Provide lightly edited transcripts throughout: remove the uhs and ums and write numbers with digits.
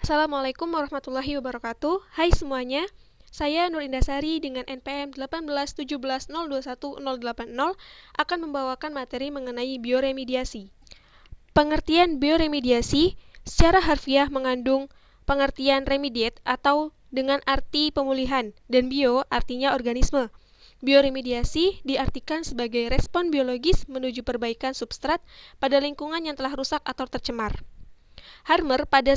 Assalamualaikum warahmatullahi wabarakatuh. Hai semuanya, saya Nur Indasari dengan NPM 18170210080 akan membawakan materi mengenai bioremediasi. Pengertian bioremediasi secara harfiah mengandung pengertian remediate atau dengan arti pemulihan dan bio artinya organisme. Bioremediasi diartikan sebagai respon biologis menuju perbaikan substrat pada lingkungan yang telah rusak atau tercemar. Harmer pada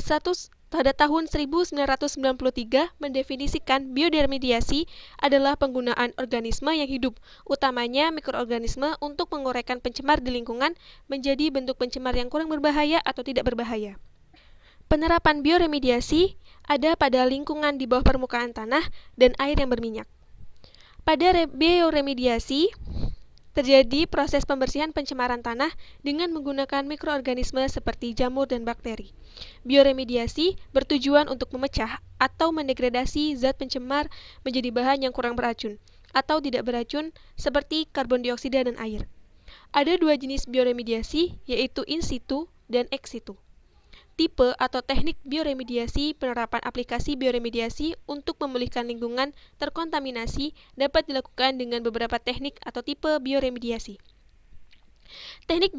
tahun 1993 mendefinisikan bioremediasi adalah penggunaan organisme yang hidup, utamanya mikroorganisme untuk menguraikan pencemar di lingkungan menjadi bentuk pencemar yang kurang berbahaya atau tidak berbahaya. Penerapan bioremediasi ada pada lingkungan di bawah permukaan tanah dan air yang berminyak. Pada bioremediasi, terjadi proses pembersihan pencemaran tanah dengan menggunakan mikroorganisme seperti jamur dan bakteri. Bioremediasi bertujuan untuk memecah atau mendegradasi zat pencemar menjadi bahan yang kurang beracun atau tidak beracun seperti karbon dioksida dan air. Ada dua jenis bioremediasi, yaitu in situ dan ex situ. Tipe atau teknik bioremediasi penerapan aplikasi bioremediasi untuk memulihkan lingkungan terkontaminasi dapat dilakukan dengan beberapa teknik atau tipe bioremediasi. Teknik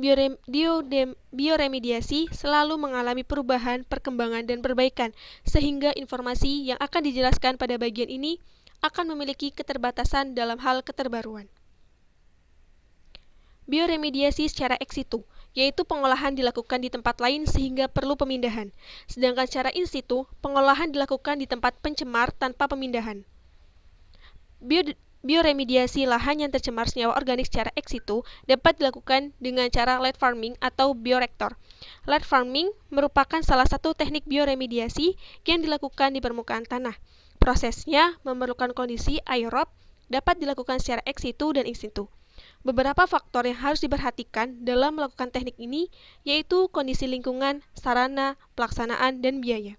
bioremediasi selalu mengalami perubahan, perkembangan, dan perbaikan, sehingga informasi yang akan dijelaskan pada bagian ini akan memiliki keterbatasan dalam hal keterbaruan. Bioremediasi secara ex situ, yaitu pengolahan dilakukan di tempat lain sehingga perlu pemindahan. Sedangkan secara in situ, pengolahan dilakukan di tempat pencemar tanpa pemindahan. Bioremediasi lahan yang tercemar senyawa organik secara ex situ dapat dilakukan dengan cara lead farming atau bioreaktor. Lead farming merupakan salah satu teknik bioremediasi yang dilakukan di permukaan tanah. Prosesnya memerlukan kondisi aerob, dapat dilakukan secara ex situ dan in situ. Beberapa faktor yang harus diperhatikan dalam melakukan teknik ini yaitu kondisi lingkungan, sarana, pelaksanaan, dan biaya.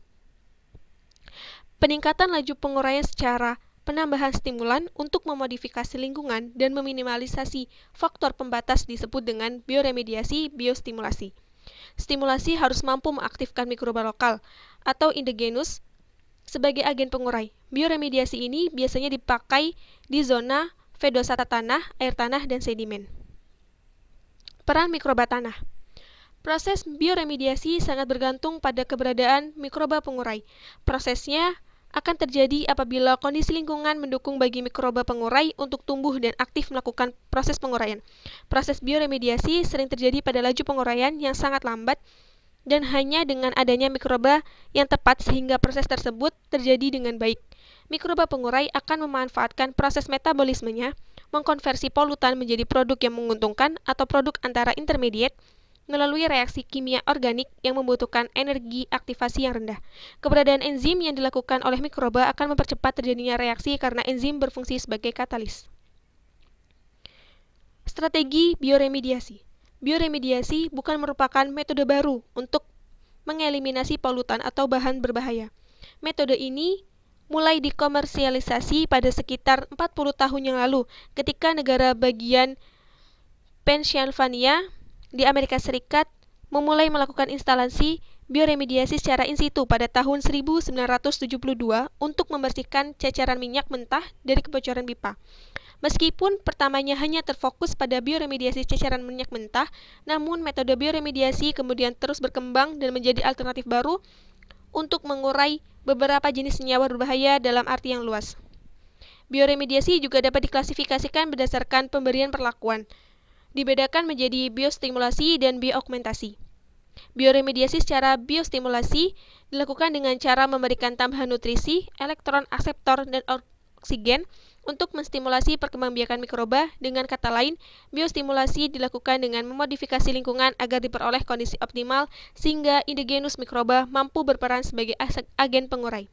Peningkatan laju penguraian secara penambahan stimulan untuk memodifikasi lingkungan dan meminimalisasi faktor pembatas disebut dengan bioremediasi biostimulasi. Stimulasi harus mampu mengaktifkan mikroba lokal atau endogenus sebagai agen pengurai. Bioremediasi ini biasanya dipakai di zona fedosata tanah, air tanah, dan sedimen. Peran mikroba tanah. Proses bioremediasi sangat bergantung pada keberadaan mikroba pengurai. Prosesnya akan terjadi apabila kondisi lingkungan mendukung bagi mikroba pengurai untuk tumbuh dan aktif melakukan proses penguraian. Proses bioremediasi sering terjadi pada laju penguraian yang sangat lambat dan hanya dengan adanya mikroba yang tepat sehingga proses tersebut terjadi dengan baik. Mikroba pengurai akan memanfaatkan proses metabolismenya, mengkonversi polutan menjadi produk yang menguntungkan atau produk antara intermediate melalui reaksi kimia organik yang membutuhkan energi aktivasi yang rendah. Keberadaan enzim yang dilakukan oleh mikroba akan mempercepat terjadinya reaksi karena enzim berfungsi sebagai katalis. Strategi bioremediasi. Bioremediasi bukan merupakan metode baru untuk mengeliminasi polutan atau bahan berbahaya. Metode ini mulai dikomersialisasi pada sekitar 40 tahun yang lalu ketika negara bagian Pennsylvania di Amerika Serikat memulai melakukan instalasi bioremediasi secara in situ pada tahun 1972 untuk membersihkan ceceran minyak mentah dari kebocoran pipa. Meskipun pertamanya hanya terfokus pada bioremediasi ceceran minyak mentah, namun metode bioremediasi kemudian terus berkembang dan menjadi alternatif baru untuk mengurai beberapa jenis senyawa berbahaya dalam arti yang luas. Bioremediasi juga dapat diklasifikasikan berdasarkan pemberian perlakuan. Dibedakan menjadi biostimulasi dan bioaugmentasi. Bioremediasi secara biostimulasi dilakukan dengan cara memberikan tambahan nutrisi, elektron akseptor, dan oksigen untuk menstimulasi perkembangbiakan mikroba. Dengan kata lain, biostimulasi dilakukan dengan memodifikasi lingkungan agar diperoleh kondisi optimal sehingga endogenus mikroba mampu berperan sebagai agen pengurai.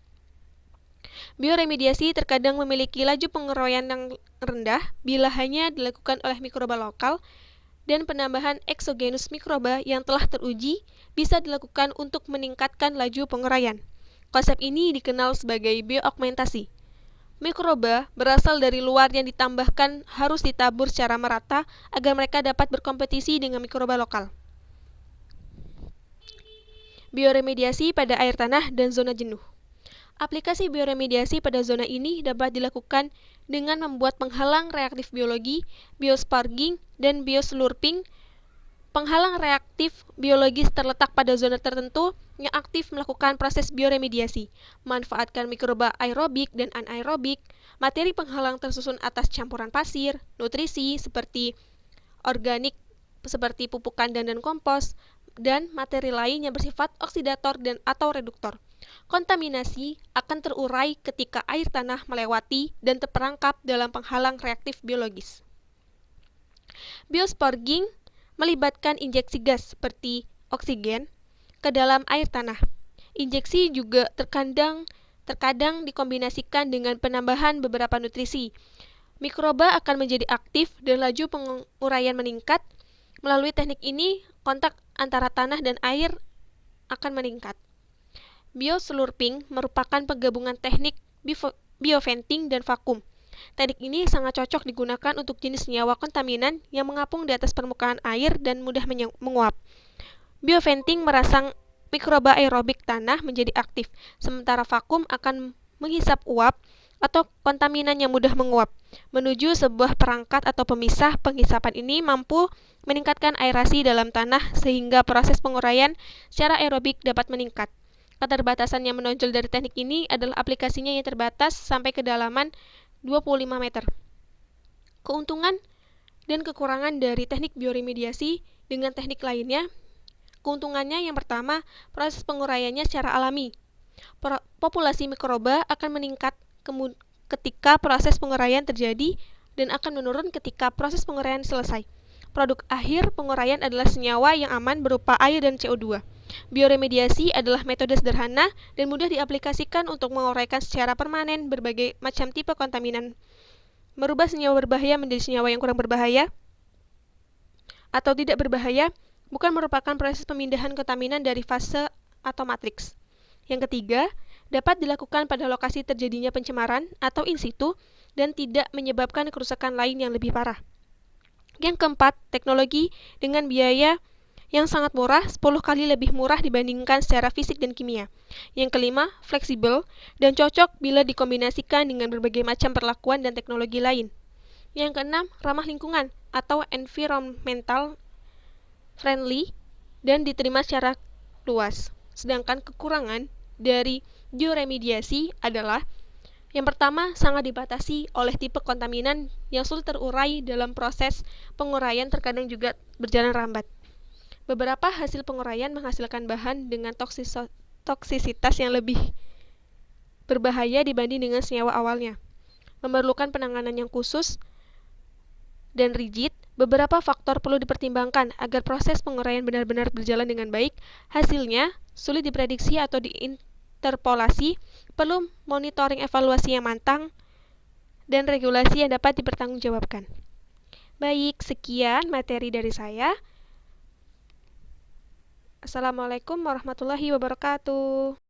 Bioremediasi terkadang memiliki laju penguraian yang rendah bila hanya dilakukan oleh mikroba lokal, dan penambahan eksogenus mikroba yang telah teruji bisa dilakukan untuk meningkatkan laju penguraian. Konsep ini dikenal sebagai bioaugmentasi. Mikroba berasal dari luar yang ditambahkan harus ditabur secara merata agar mereka dapat berkompetisi dengan mikroba lokal. Bioremediasi pada air tanah dan zona jenuh. Aplikasi bioremediasi pada zona ini dapat dilakukan dengan membuat penghalang reaktif biologi, biosparging, dan bioslurping. Penghalang reaktif biologis terletak pada zona tertentu yang aktif melakukan proses bioremediasi, manfaatkan mikroba aerobik dan anaerobik. Materi penghalang tersusun atas campuran pasir, nutrisi seperti organik seperti pupukan dan kompos, dan materi lain yang bersifat oksidator dan atau reduktor. Kontaminasi akan terurai ketika air tanah melewati dan terperangkap dalam penghalang reaktif biologis. Biosporging melibatkan injeksi gas seperti oksigen ke dalam air tanah. Injeksi juga terkadang dikombinasikan dengan penambahan beberapa nutrisi. Mikroba akan menjadi aktif dan laju penguraian meningkat. Melalui teknik ini, kontak antara tanah dan air akan meningkat. Bioslurping merupakan penggabungan teknik bioventing dan vakum. Teknik ini sangat cocok digunakan untuk jenis senyawa kontaminan yang mengapung di atas permukaan air dan mudah menguap. Bioventing merangsang mikroba aerobik tanah menjadi aktif, sementara vakum akan menghisap uap atau kontaminan yang mudah menguap menuju sebuah perangkat atau pemisah. Penghisapan ini mampu meningkatkan aerasi dalam tanah sehingga proses penguraian secara aerobik dapat meningkat. Keterbatasan yang menonjol dari teknik ini adalah aplikasinya yang terbatas sampai kedalaman 25 meter. Keuntungan dan kekurangan dari teknik bioremediasi dengan teknik lainnya. Keuntungannya yang pertama, proses penguraiannya secara alami. Populasi mikroba akan meningkat ketika proses penguraian terjadi dan akan menurun ketika proses penguraian selesai. Produk akhir penguraian adalah senyawa yang aman berupa air dan CO2. Bioremediasi adalah metode sederhana dan mudah diaplikasikan untuk menguraikan secara permanen berbagai macam tipe kontaminan. Merubah senyawa berbahaya menjadi senyawa yang kurang berbahaya atau tidak berbahaya bukan merupakan proses pemindahan kontaminan dari fase atau matriks. Yang ketiga, dapat dilakukan pada lokasi terjadinya pencemaran atau in situ dan tidak menyebabkan kerusakan lain yang lebih parah. Yang keempat, teknologi dengan biaya yang sangat murah, 10 kali lebih murah dibandingkan secara fisik dan kimia. Yang kelima, fleksibel dan cocok bila dikombinasikan dengan berbagai macam perlakuan dan teknologi lain. Yang keenam, ramah lingkungan atau environmental friendly dan diterima secara luas. Sedangkan kekurangan dari bioremediasi adalah yang pertama, sangat dibatasi oleh tipe kontaminan yang sulit terurai dalam proses penguraian, terkadang juga berjalan lambat. Beberapa hasil penguraian menghasilkan bahan dengan toksisitas yang lebih berbahaya dibanding dengan senyawa awalnya. Memerlukan penanganan yang khusus dan rigid. Beberapa faktor perlu dipertimbangkan agar proses penguraian benar-benar berjalan dengan baik. Hasilnya sulit diprediksi atau diinterpolasi, perlu monitoring evaluasi yang matang dan regulasi yang dapat dipertanggungjawabkan. Baik, sekian materi dari saya. Assalamualaikum warahmatullahi wabarakatuh.